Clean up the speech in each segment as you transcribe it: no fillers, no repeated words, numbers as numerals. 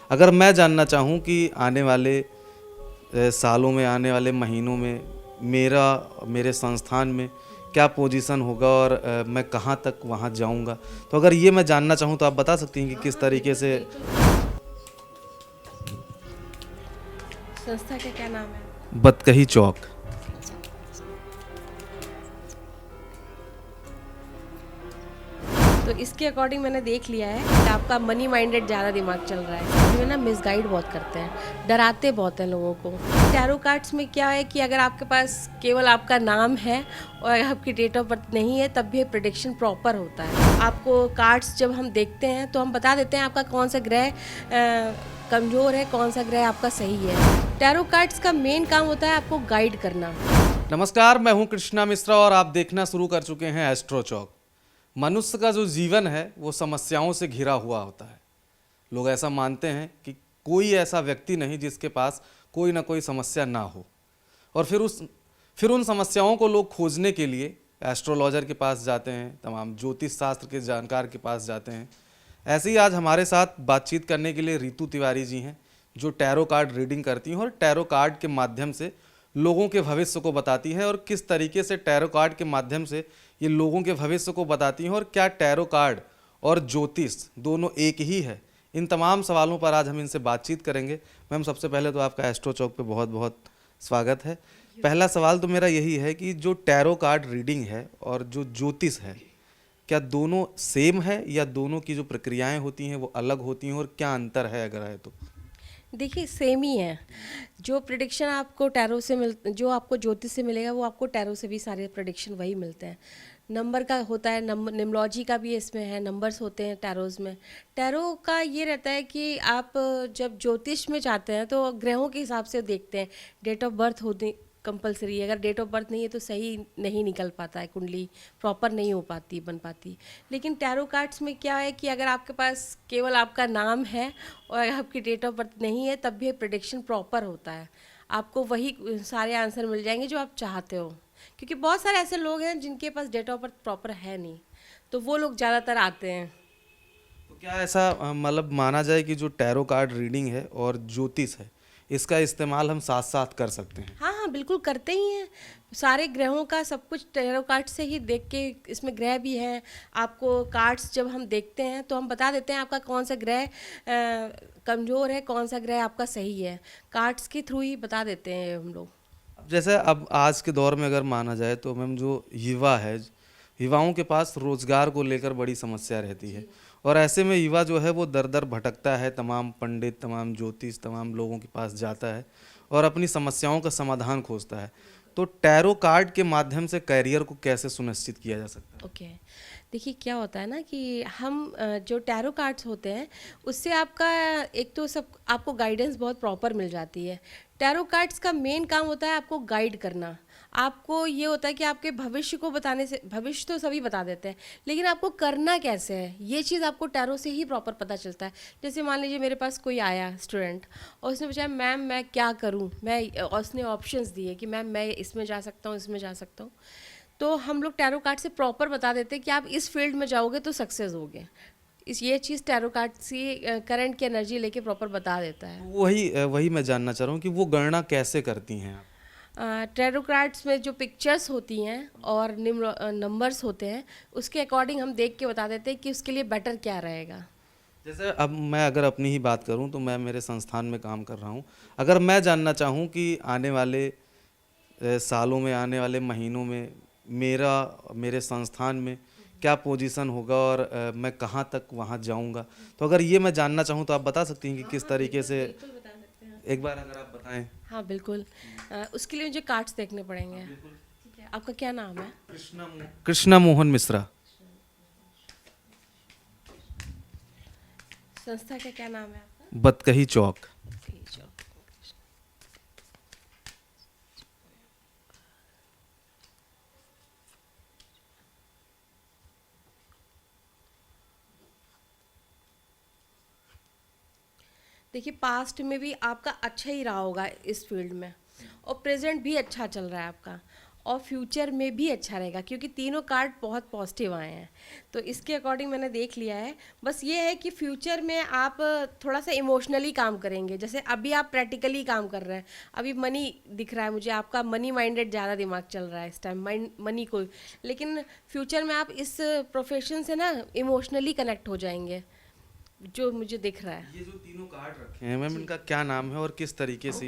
अगर मैं जानना चाहूँ कि आने वाले सालों में, आने वाले महीनों में मेरे संस्थान में क्या पोजीशन होगा और मैं कहाँ तक वहाँ जाऊँगा, तो अगर ये मैं जानना चाहूँ तो आप बता सकती हैं कि किस तरीके से। संस्था का क्या नाम है? बतकही चौक। तो इसके अकॉर्डिंग मैंने देख लिया है कि आपका मनी माइंडेड ज़्यादा दिमाग चल रहा है। जो है ना, मिसगाइड बहुत करते हैं, डराते बहुत हैं लोगों को। टैरो कार्ड्स में क्या है कि अगर आपके पास केवल आपका नाम है और आपकी डेट ऑफ बर्थ नहीं है, तब भी प्रेडिक्शन प्रॉपर होता है। आपको कार्ड्स जब हम देखते हैं तो हम बता देते हैं आपका कौन सा ग्रह कमज़ोर है, कौन सा ग्रह आपका सही है। टैरो कार्ड्स का मेन काम होता है आपको गाइड करना। नमस्कार, मैं हूं कृष्णा मिश्रा और आप देखना शुरू कर चुके हैं एस्ट्रो चौक। मनुष्य का जो जीवन है वो समस्याओं से घिरा हुआ होता है। लोग ऐसा मानते हैं कि कोई ऐसा व्यक्ति नहीं जिसके पास कोई ना कोई समस्या ना हो, और फिर उन समस्याओं को लोग खोजने के लिए एस्ट्रोलॉजर के पास जाते हैं, तमाम ज्योतिष शास्त्र के जानकार के पास जाते हैं। ऐसे ही आज हमारे साथ बातचीत करने के लिए रितु तिवारी जी हैं, जो टैरो कार्ड रीडिंग करती हैं और टैरो कार्ड के माध्यम से लोगों के भविष्य को बताती हैं। और किस तरीके से टैरो कार्ड के माध्यम से ये लोगों के भविष्य को बताती हैं, और क्या टैरो कार्ड और ज्योतिष दोनों एक ही है, इन तमाम सवालों पर आज हम इनसे बातचीत करेंगे। मैम, सबसे पहले तो आपका एस्ट्रो चौक पे बहुत बहुत स्वागत है। पहला सवाल तो मेरा यही है कि जो टैरो कार्ड रीडिंग है और जो ज्योतिष है, क्या दोनों सेम है या दोनों की जो प्रक्रियाएं होती हैं वो अलग होती हैं, और क्या अंतर है अगर है तो? देखिए, सेम ही है। जो प्रिडिक्शन आपको टैरो से जो आपको ज्योतिष से मिलेगा, वो आपको टैरो से भी सारे प्रिडिक्शन वही मिलते हैं। नंबर का होता है, निम्नोलॉजी का भी इसमें है, नंबर्स होते हैं टैरोज़ में। टैरो का ये रहता है कि आप जब ज्योतिष में जाते हैं तो ग्रहों के हिसाब से देखते हैं। डेट ऑफ बर्थ होती कंपलसरी है। अगर डेट ऑफ बर्थ नहीं है तो सही नहीं निकल पाता है, कुंडली प्रॉपर नहीं हो पाती, बन पाती। लेकिन टैरो कार्ड्स में क्या है कि अगर आपके पास केवल आपका नाम है और आपकी डेट ऑफ बर्थ नहीं है, तब भी प्रेडिक्शन प्रॉपर होता है। आपको वही सारे आंसर मिल जाएंगे जो आप चाहते हो। क्योंकि बहुत सारे ऐसे लोग हैं जिनके पास डेट ऑफ बर्थ प्रॉपर है नहीं, तो वो लोग ज़्यादातर आते हैं। तो क्या ऐसा मतलब माना जाए कि जो टैरो कार्ड रीडिंग है और ज्योतिष है, इसका इस्तेमाल हम साथ साथ कर सकते हैं? हाँ हाँ, बिल्कुल करते ही हैं। सारे ग्रहों का सब कुछ टैरो कार्ड से ही देख के, इसमें ग्रह भी हैं। आपको कार्ड्स जब हम देखते हैं तो हम बता देते हैं आपका कौन सा ग्रह कमज़ोर है, कौन सा ग्रह आपका सही है। कार्ड्स के थ्रू ही बता देते हैं हम लोग। अब जैसे अब आज के दौर में अगर माना जाए तो मैम, जो युवा है, युवाओं के पास रोजगार को लेकर बड़ी समस्या रहती है, और ऐसे में युवा जो है वो दर दर भटकता है, तमाम पंडित, तमाम ज्योतिष, तमाम लोगों के पास जाता है और अपनी समस्याओं का समाधान खोजता है। तो टैरो कार्ड के माध्यम से करियर को कैसे सुनिश्चित किया जा सकता है? ओके, देखिए क्या होता है ना कि हम जो टैरो कार्ड्स होते हैं उससे आपका एक तो सब आपको गाइडेंस बहुत प्रॉपर मिल जाती है। टैरो कार्ड्स का मेन काम होता है आपको गाइड करना। आपको ये होता है कि आपके भविष्य को बताने से, भविष्य तो सभी बता देते हैं, लेकिन आपको करना कैसे है ये चीज़ आपको टैरो से ही प्रॉपर पता चलता है। जैसे मान लीजिए मेरे पास कोई आया स्टूडेंट और उसने पूछा मैम मैं क्या करूं, और उसने ऑप्शंस दिए कि मैम मैं इसमें जा सकता हूं, इसमें जा सकता हूं। तो हम लोग टैरो कार्ड से प्रॉपर बता देते हैं कि आप इस फील्ड में जाओगे तो सक्सेस होगे। इस ये चीज़ टैरो कार्ड से करंट की एनर्जी लेके प्रॉपर बता देता है। वही वही मैं जानना चाह रहा हूँ कि वो गणना कैसे करती हैं आप? टैरो कार्ड्स में जो पिक्चर्स होती हैं और नंबर्स होते हैं, उसके अकॉर्डिंग हम देख के बता देते हैं कि उसके लिए बेटर क्या रहेगा। जैसे अब मैं अगर अपनी ही बात करूं तो मैं मेरे संस्थान में काम कर रहा हूं। अगर मैं जानना चाहूं कि आने वाले सालों में, आने वाले महीनों में मेरे संस्थान में क्या पोजीशन होगा और मैं कहां तक वहां जाऊंगा, तो अगर ये मैं जानना चाहूं तो आप बता सकती हैं कि किस तरीके से? बिल्कुल बता सकते हैं। एक बार अगर आप बताएं। हाँ बिल्कुल। उसके लिए मुझे कार्ड्स देखने पड़ेंगे। ठीक है, आपका क्या नाम है? कृष्णा मोहन मिश्रा। संस्था का क्या नाम है आपका? बतकही चौक। ठीक है। देखिए, पास्ट में भी आपका अच्छा ही रहा होगा इस फील्ड में, और प्रेजेंट भी अच्छा चल रहा है आपका। और फ्यूचर में भी अच्छा रहेगा, क्योंकि तीनों कार्ड बहुत पॉजिटिव आए हैं। तो इसके अकॉर्डिंग मैंने देख लिया है। बस ये है कि फ्यूचर में आप थोड़ा सा इमोशनली काम करेंगे, जैसे अभी आप प्रैक्टिकली काम कर रहे हैं, अभी मनी दिख रहा है मुझे, आपका मनी माइंडेड ज़्यादा दिमाग चल रहा है इस टाइम, मनी को। लेकिन फ्यूचर में आप इस प्रोफेशन से ना इमोशनली कनेक्ट हो जाएंगे, जो मुझे दिख रहा है। ये जो तीनों कार्ड रखे हैं मैम, इनका क्या नाम है और किस तरीके से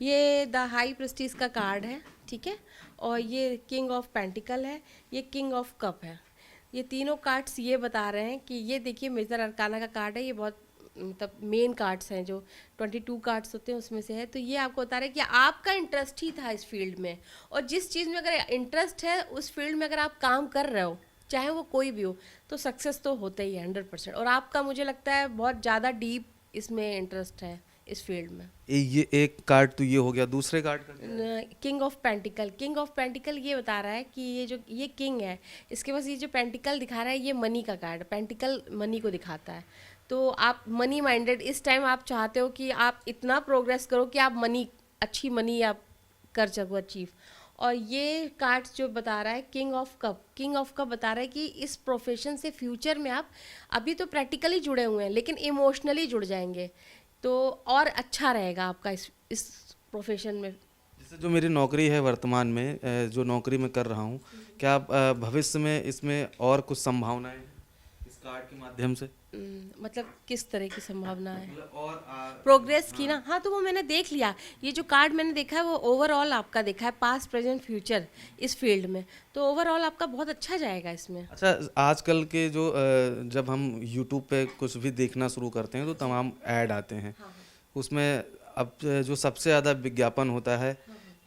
ये द हाई प्रेस्टीज का कार्ड है, ठीक है, और ये किंग ऑफ पेंटिकल है, ये किंग ऑफ कप है। ये तीनों कार्ड्स ये बता रहे हैं कि ये देखिए मेजर अरकाना का कार्ड है, ये बहुत मतलब मेन कार्ड्स हैं, जो 22 कार्ड्स होते हैं उसमें से है। तो ये आपको बता रहा है कि आपका इंटरेस्ट ही था इस फील्ड में, और जिस चीज़ में अगर इंटरेस्ट है उस फील्ड में अगर आप काम कर रहे हो, चाहे वो कोई भी हो, तो सक्सेस तो होता ही है 100%। और आपका मुझे लगता है बहुत ज़्यादा डीप इसमें इंटरेस्ट है इस फील्ड में। ये एक कार्ड तो ये हो गया, दूसरे कार्ड का क्या है? King of pentacle. King of pentacle ये बता रहा है कि ये किंग है, इसके पास ये जो पेंटिकल दिखा रहा है ये मनी का कार्ड, पेंटिकल मनी को दिखाता है। तो आप मनी माइंडेड इस टाइम आप चाहते हो कि आप इतना प्रोग्रेस करो कि आप अच्छी मनी आप कर सको अचीव। और ये कार्ड्स जो बता रहा है king of cup, king of cup बता रहा है कि इस प्रोफेशन से फ्यूचर में आप अभी तो प्रैक्टिकली जुड़े हुए हैं लेकिन इमोशनली जुड़ जाएंगे, तो और अच्छा रहेगा आपका इस प्रोफेशन में। जैसे जो मेरी नौकरी है वर्तमान में, जो नौकरी मैं कर रहा हूँ, क्या भविष्य में इसमें और कुछ संभावनाएं हैं इस कार्ड के माध्यम से? मतलब किस तरह की संभावना है? मतलब और प्रोग्रेस की ना, हाँ, तो वो मैंने देख लिया। ये जो कार्ड मैंने देखा है वो ओवरऑल आपका देखा है, पास्ट प्रेजेंट फ्यूचर इस फील्ड में, तो ओवरऑल आपका बहुत अच्छा जाएगा इसमें। अच्छा, आजकल के जो जब हम यूट्यूब पे कुछ भी देखना शुरू करते हैं तो तमाम ऐड आते हैं, उसमें अब जो सबसे ज़्यादा विज्ञापन होता है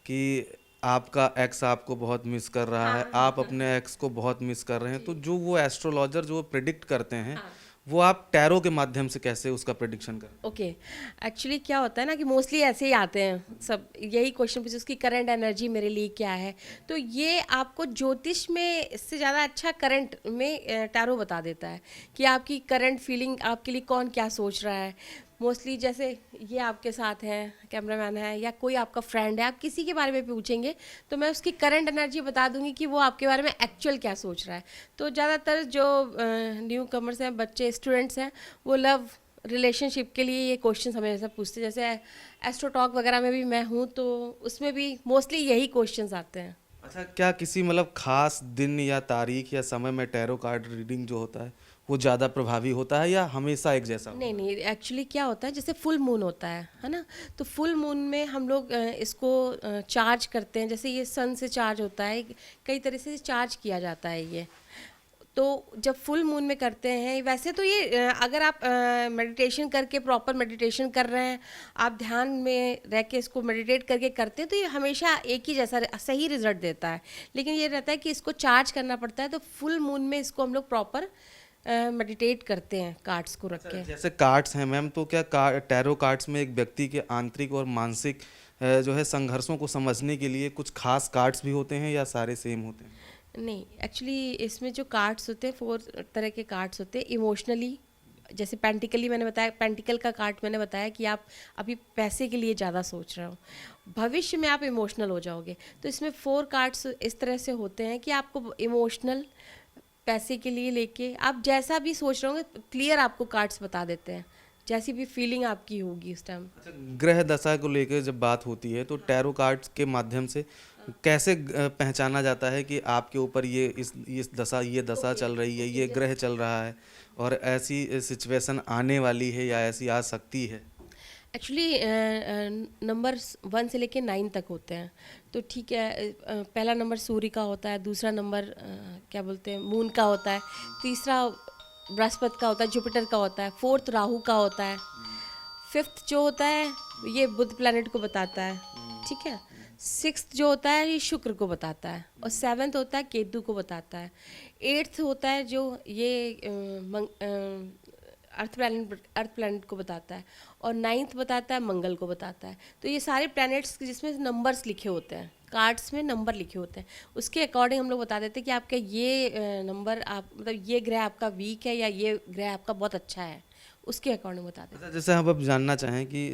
कि आपका एक्स आपको बहुत मिस कर रहा है, आप अपने एक्स को बहुत मिस कर रहे हैं। तो जो वो एस्ट्रोलॉजर जो प्रिडिक्ट करते हैं, वो आप टैरो के माध्यम से कैसे उसका प्रेडिक्शन करें? ओके, एक्चुअली क्या होता है ना कि मोस्टली ऐसे ही आते हैं सब, यही क्वेश्चन पूछे उसकी करंट एनर्जी मेरे लिए क्या है। तो ये आपको ज्योतिष में इससे ज़्यादा अच्छा करंट में टैरो बता देता है कि आपकी करंट फीलिंग आपके लिए कौन क्या सोच रहा है। मोस्टली जैसे ये आपके साथ है, कैमरामैन है या कोई आपका फ्रेंड है, आप किसी के बारे में पूछेंगे तो मैं उसकी करंट एनर्जी बता दूंगी कि वो आपके बारे में एक्चुअल क्या सोच रहा है। तो ज़्यादातर जो न्यू कमर्स हैं, बच्चे स्टूडेंट्स हैं, वो लव रिलेशनशिप के लिए ये क्वेश्चन हमेशा पूछते हैं। जैसे एस्ट्रो टॉक वगैरह में भी मैं हूँ तो उसमें भी मोस्टली यही क्वेश्चंस आते हैं। अच्छा, क्या किसी मतलब खास दिन या तारीख या समय में टैरो कार्ड रीडिंग जो होता है वो ज़्यादा प्रभावी होता है या हमेशा एक जैसा? नहीं नहीं, एक्चुअली क्या होता है, जैसे फुल मून होता है ना, तो फुल मून में हम लोग इसको चार्ज करते हैं। जैसे ये सन से चार्ज होता है, कई तरह से चार्ज किया जाता है ये। तो जब फुल मून में करते हैं, वैसे तो ये अगर आप मेडिटेशन करके प्रॉपर मेडिटेशन कर रहे हैं, आप ध्यान में रह के इसको मेडिटेट करके करते हैं, तो ये हमेशा एक ही जैसा सही रिजल्ट देता है। लेकिन ये रहता है कि इसको चार्ज करना पड़ता है, तो फुल मून में इसको हम लोग प्रॉपर मेडिटेट करते हैं कार्ड्स को रख के। जैसे कार्ड्स हैं मैम, तो क्या टैरो कार्ड्स में एक व्यक्ति के आंतरिक और मानसिक जो है संघर्षों को समझने के लिए कुछ खास कार्ड्स भी होते हैं या सारे सेम होते हैं? नहीं, एक्चुअली इसमें जो कार्ड्स होते हैं 4 तरह के कार्ड्स होते हैं। इमोशनली, जैसे पेंटिकली मैंने बताया, पेंटिकल का कार्ड मैंने बताया कि आप अभी पैसे के लिए ज़्यादा सोच रहे हो, भविष्य में आप इमोशनल हो जाओगे। तो इसमें 4 कार्ड्स इस तरह से होते हैं कि आपको इमोशनल, पैसे के लिए लेके आप जैसा भी सोच रहे होंगे, क्लियर आपको कार्ड्स बता देते हैं, जैसी भी फीलिंग आपकी होगी उस टाइम। अच्छा, ग्रह दशा को लेकर जब बात होती है तो टैरो कार्ड्स के माध्यम से कैसे पहचाना जाता है कि आपके ऊपर ये दशा चल रही है, ये ग्रह चल रहा है और ऐसी सिचुएशन आने वाली है या ऐसी आ सकती है? एक्चुअली नंबर 1 से लेके 9 तक होते हैं। तो ठीक है, पहला नंबर सूर्य का होता है, दूसरा नंबर क्या बोलते हैं मून का होता है, तीसरा बृहस्पति का होता है, जुपिटर का होता है, 4th राहु का होता है, 5th जो होता है ये बुध प्लैनेट को बताता है, ठीक है, 6th जो होता है ये शुक्र को बताता है, और 7th होता है केतु को बताता है, 8th होता है जो ये अर्थ प्लैनेट को बताता है, और 9th बताता है मंगल को बताता है। तो ये सारे प्लैनेट्स जिसमें नंबर्स लिखे होते हैं, कार्ड्स में नंबर लिखे होते हैं, उसके अकॉर्डिंग हम लोग बता देते हैं कि आपका ये नंबर, आप मतलब ये ग्रह आपका वीक है या ये ग्रह आपका बहुत अच्छा है, उसके अकॉर्डिंग बता देते अच्छा, जैसे हम अब जानना चाहें कि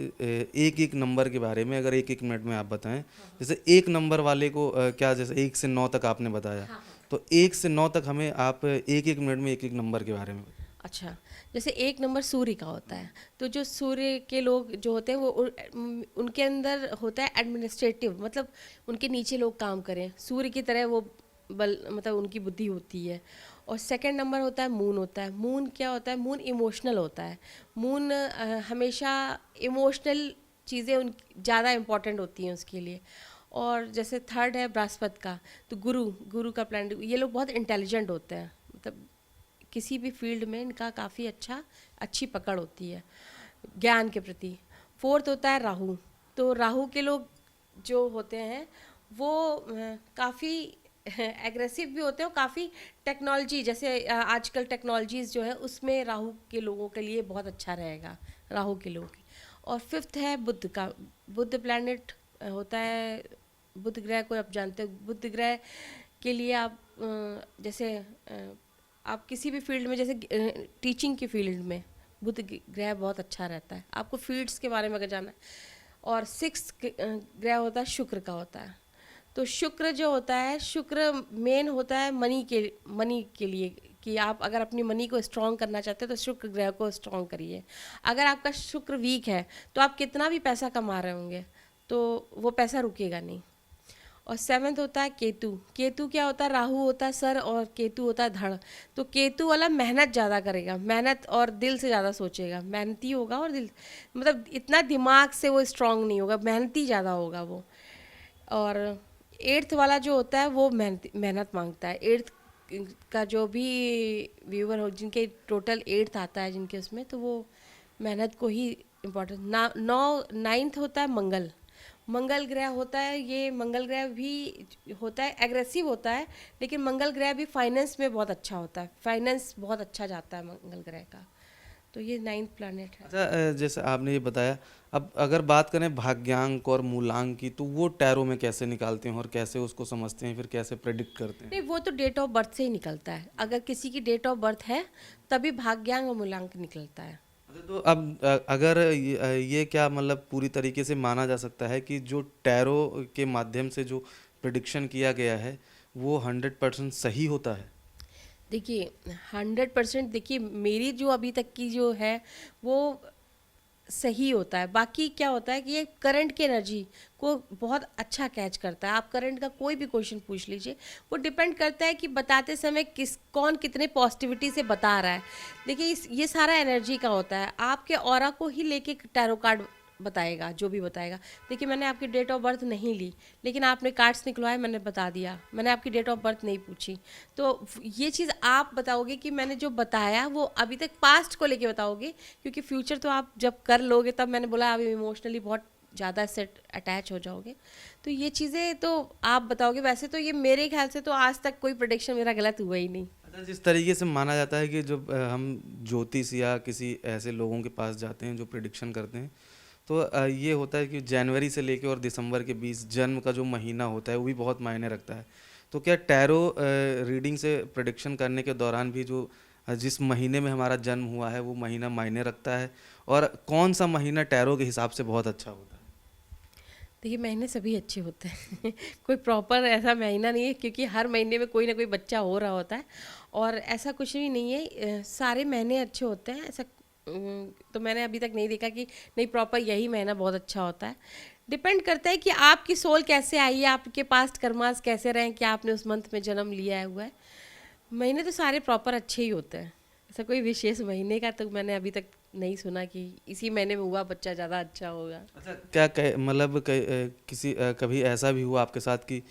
एक एक नंबर के बारे में अगर एक एक मिनट में आप बताएं, जैसे एक नंबर वाले को क्या, जैसे 1 से 9 तक आपने बताया, तो 1 से 9 तक हमें आप एक एक मिनट में एक एक नंबर के बारे में बताएं। अच्छा, जैसे एक नंबर सूर्य का होता है, तो जो सूर्य के लोग जो होते हैं वो उनके अंदर होता है एडमिनिस्ट्रेटिव, मतलब उनके नीचे लोग काम करें, सूर्य की तरह वो बल, मतलब उनकी बुद्धि होती है। और सेकंड नंबर होता है मून होता है। मून क्या होता है? मून इमोशनल होता है। मून हमेशा इमोशनल चीज़ें उन ज़्यादा इम्पोर्टेंट होती हैं उसके लिए। और जैसे थर्ड है बृहस्पति का, तो गुरु, गुरु का प्लैनेट, ये लोग बहुत इंटेलिजेंट होते हैं, मतलब किसी भी फील्ड में इनका काफ़ी अच्छी पकड़ होती है ज्ञान के प्रति। फोर्थ होता है राहु, तो राहु के लोग जो होते हैं वो काफ़ी एग्रेसिव भी होते हैं और काफ़ी टेक्नोलॉजी, जैसे आजकल टेक्नोलॉजीज़ जो है उसमें राहु के लोगों के लिए बहुत अच्छा रहेगा, राहु के लोगों की। और फिफ्थ है बुध का। बुध प्लैनेट होता है, बुध ग्रह को आप जानते हो, बुध ग्रह के लिए आप जैसे आप किसी भी फील्ड में, जैसे टीचिंग की फील्ड में बुध ग्रह बहुत अच्छा रहता है, आपको फील्ड्स के बारे में अगर जानना है। और सिक्स ग्रह होता है शुक्र का होता है, तो शुक्र जो होता है, शुक्र मेन होता है मनी के लिए, कि आप अगर अपनी मनी को स्ट्रॉन्ग करना चाहते हो तो शुक्र ग्रह को स्ट्रॉन्ग करिए। अगर आपका शुक्र वीक है तो आप कितना भी पैसा कमा रहे होंगे तो वो पैसा रुकेगा नहीं। और सेवन्थ होता है केतु। केतु क्या होता है? राहु होता है सर और केतु होता है धड़। तो केतु वाला मेहनत ज़्यादा करेगा, मेहनत और दिल से ज़्यादा सोचेगा, मेहनती होगा और दिल, मतलब इतना दिमाग से वो स्ट्रांग नहीं होगा, मेहनती ज़्यादा होगा वो। और एट्थ वाला जो होता है वो मेहनत मांगता है। एट्थ का जो भी व्यूअर हो, जिनके टोटल एट्थ आता है जिनके उसमें, तो वो मेहनत को ही इम्पोर्टेंट ना। नाइन्थ होता है मंगल। मंगल ग्रह होता है, ये मंगल ग्रह भी होता है एग्रेसिव होता है, लेकिन मंगल ग्रह भी फाइनेंस में बहुत अच्छा होता है, फाइनेंस बहुत अच्छा जाता है मंगल ग्रह का। तो ये 9th प्लैनेट है। अच्छा, जैसे आपने ये बताया, अब अगर बात करें भाग्यांक और मूलांक की, तो वो टैरो में कैसे निकालते हैं और कैसे उसको समझते हैं, फिर कैसे प्रेडिक्ट करते हैं? नहीं, वो तो डेट ऑफ बर्थ से ही निकलता है, अगर किसी की डेट ऑफ बर्थ है तभी भाग्यांक और मूलांक निकलता है। अच्छा, तो अब अगर ये क्या मतलब पूरी तरीके से माना जा सकता है कि जो टैरो के माध्यम से जो प्रिडिक्शन किया गया है वो 100% सही होता है? देखिए 100%, देखिए मेरी जो अभी तक की जो है वो सही होता है। बाकी क्या होता है कि ये करंट की एनर्जी को बहुत अच्छा कैच करता है। आप करंट का कोई भी क्वेश्चन पूछ लीजिए, वो डिपेंड करता है कि बताते समय कौन कितने पॉजिटिविटी से बता रहा है। देखिए ये सारा एनर्जी का होता है, आपके ऑरा को ही लेके टैरो कार्ड बताएगा जो भी बताएगा। देखिए मैंने आपकी डेट ऑफ बर्थ नहीं ली, लेकिन आपने कार्ड्स निकलवाए, मैंने बता दिया, मैंने आपकी डेट ऑफ बर्थ नहीं पूछी। तो ये चीज़ आप बताओगे कि मैंने जो बताया वो अभी तक पास्ट को लेके बताओगे, क्योंकि फ्यूचर तो आप जब कर लोगे, तब मैंने बोला आप इमोशनली बहुत ज़्यादा सेट अटैच हो जाओगे, तो ये चीज़ें तो आप बताओगे। वैसे तो ये मेरे ख्याल से तो आज तक कोई प्रेडिक्शन मेरा गलत हुआ ही नहीं। अच्छा, जिस तरीके से माना जाता है कि जब हम ज्योतिष या किसी ऐसे लोगों के पास जाते हैं जो प्रिडिक्शन करते हैं, तो ये होता है कि जनवरी से लेके और दिसंबर के बीच जन्म का जो महीना होता है वो भी बहुत मायने रखता है। तो क्या टैरो रीडिंग से प्रिडिक्शन करने के दौरान भी जो जिस महीने में हमारा जन्म हुआ है वो महीना मायने रखता है, और कौन सा महीना टैरो के हिसाब से बहुत अच्छा होता है? देखिए महीने सभी अच्छे होते हैं कोई प्रॉपर ऐसा महीना नहीं है, क्योंकि हर महीने में कोई ना कोई बच्चा हो रहा होता है, और ऐसा कुछ भी नहीं है। सारे महीने अच्छे होते हैं, ऐसा तो मैंने अभी तक नहीं देखा कि नहीं प्रॉपर यही महीना बहुत अच्छा होता है। डिपेंड करता है कि आपकी सोल कैसे आई है, आपके पास्ट कर्मास कैसे रहे कि आपने उस मंथ में जन्म लिया हुआ है। महीने तो सारे प्रॉपर अच्छे ही होते हैं, ऐसा कोई विशेष महीने का तो मैंने अभी तक नहीं सुना कि इसी महीने में हुआ बच्चा ज़्यादा अच्छा होगा। अच्छा, क्या मतलब किसी कभी ऐसा भी हुआ आपके साथ कि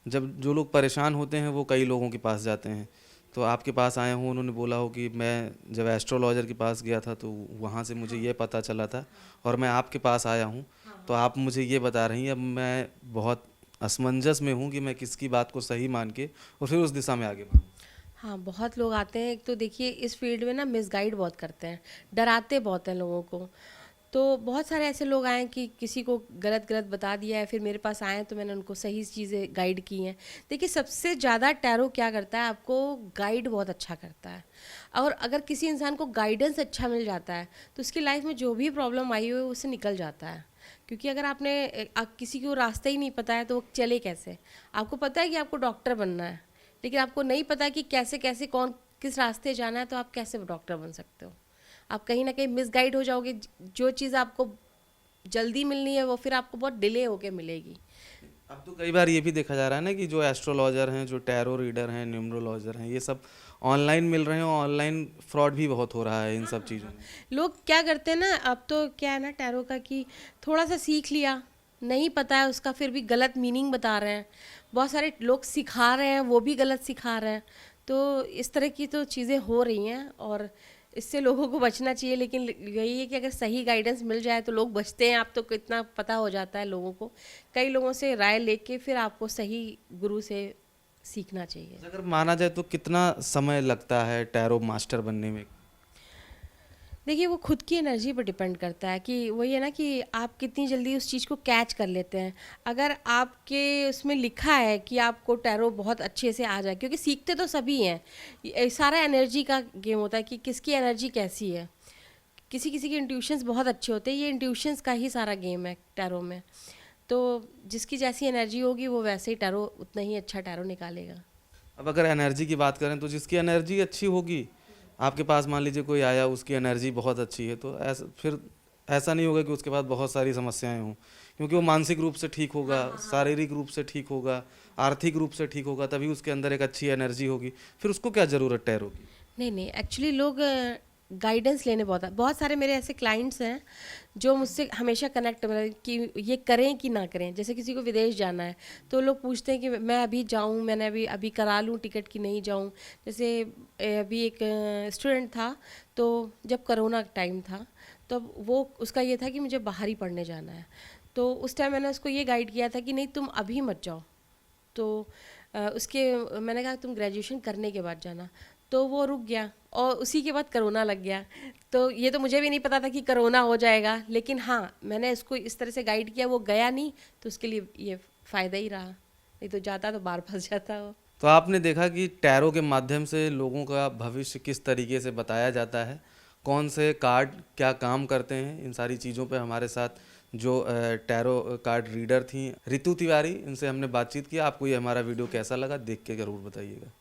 जब जो लोग परेशान होते हैं वो कई लोगों के पास जाते हैं, तो आपके पास आए हों, उन्होंने बोला हो कि मैं जब एस्ट्रोलॉजर के पास गया था तो वहाँ से मुझे ये पता चला था और मैं आपके पास आया हूँ, तो आप मुझे ये बता रही हैं, अब मैं बहुत असमंजस में हूँ कि मैं किसकी बात को सही मान के और फिर उस दिशा में आगे बढ़ूँ? हाँ, बहुत लोग आते हैं। एक तो देखिए इस फील्ड में ना मिसगाइड बहुत करते हैं, डराते बहुत हैं लोगों को। तो तो बहुत सारे ऐसे लोग आए कि किसी को गलत गलत बता दिया है, फिर मेरे पास आए तो मैंने उनको सही चीज़ें गाइड की हैं। देखिए सबसे ज़्यादा टैरो क्या करता है, आपको गाइड बहुत अच्छा करता है। और अगर किसी इंसान को गाइडेंस अच्छा मिल जाता है तो उसकी लाइफ में जो भी प्रॉब्लम आई हो उससे निकल जाता है। क्योंकि अगर किसी को रास्ता ही नहीं पता है तो वो चले कैसे। आपको पता है कि आपको डॉक्टर बनना है, लेकिन आपको नहीं पता कि कैसे कैसे कौन किस रास्ते जाना है, तो आप कैसे डॉक्टर बन सकते हो। आप कहीं ना कहीं मिसगाइड हो जाओगे। जो चीज़ आपको जल्दी मिलनी है वो फिर आपको बहुत डिले होके मिलेगी। अब तो कई बार ये भी देखा जा रहा है ना कि जो एस्ट्रोलॉजर हैं, जो टैरो रीडर हैं, न्यूमरोलॉजर हैं, ये सब ऑनलाइन मिल रहे हैं और ऑनलाइन फ्रॉड भी बहुत हो रहा है इन सब चीज़ों में। लोग क्या करते हैं ना, अब तो क्या है ना टैरो का कि थोड़ा सा सीख लिया, नहीं पता है उसका फिर भी गलत मीनिंग बता रहे हैं। बहुत सारे लोग सिखा रहे हैं वो भी गलत सिखा रहे हैं। तो इस तरह की तो चीज़ें हो रही हैं और इससे लोगों को बचना चाहिए। लेकिन यही है कि अगर सही गाइडेंस मिल जाए तो लोग बचते हैं। आप तो कितना पता हो जाता है लोगों को, कई लोगों से राय लेके फिर आपको सही गुरु से सीखना चाहिए। अगर माना जाए तो कितना समय लगता है टैरो मास्टर बनने में? देखिए वो खुद की एनर्जी पर डिपेंड करता है कि वही है ना कि आप कितनी जल्दी उस चीज़ को कैच कर लेते हैं। अगर आपके उसमें लिखा है कि आपको टैरो बहुत अच्छे से आ जाए, क्योंकि सीखते तो सभी हैं, ये सारा एनर्जी का गेम होता है कि किसकी एनर्जी कैसी है। किसी किसी के इंट्यूशंस बहुत अच्छे होते हैं, ये इंट्यूशंस का ही सारा गेम है टैरो में। तो जिसकी जैसी एनर्जी होगी वो वैसे ही टैरो उतना ही अच्छा टैरो निकालेगा। अब अगर एनर्जी की बात करें तो जिसकी एनर्जी अच्छी होगी, आपके पास मान लीजिए कोई आया उसकी एनर्जी बहुत अच्छी है, तो ऐसा नहीं होगा कि उसके पास बहुत सारी समस्याएं हों, क्योंकि वो मानसिक रूप से ठीक होगा, शारीरिक रूप से ठीक होगा, आर्थिक रूप से ठीक होगा, तभी उसके अंदर एक अच्छी एनर्जी होगी। फिर उसको क्या ज़रूरत टैरो की? नहीं नहीं, एक्चुअली लोग गाइडेंस लेने बहुत सारे मेरे ऐसे क्लाइंट्स हैं जो मुझसे हमेशा कनेक्ट मतलब कि ये करें कि ना करें। जैसे किसी को विदेश जाना है तो लोग पूछते हैं कि मैं अभी जाऊं, मैंने अभी अभी करा लूं टिकट कि नहीं जाऊं। जैसे अभी एक स्टूडेंट था, तो जब कोरोना टाइम था तब वो उसका ये था कि मुझे बाहर ही पढ़ने जाना है। तो उस टाइम मैंने उसको ये गाइड किया था कि नहीं तुम अभी मत जाओ। तो मैंने कहा तुम ग्रेजुएशन करने के बाद जाना। तो वो रुक गया और उसी के बाद करोना लग गया। तो ये तो मुझे भी नहीं पता था कि करोना हो जाएगा, लेकिन हाँ मैंने इसको इस तरह से गाइड किया, वो गया नहीं तो उसके लिए ये फ़ायदा ही रहा, नहीं तो जाता तो बाहर फंस जाता वो। तो आपने देखा कि टैरो के माध्यम से लोगों का भविष्य किस तरीके से बताया जाता है, कौन से कार्ड क्या काम करते हैं। इन सारी चीज़ों पे हमारे साथ जो टैरो कार्ड रीडर थी रितु तिवारी, इनसे हमने बातचीत की। आपको ये हमारा वीडियो कैसा लगा देख के ज़रूर बताइएगा।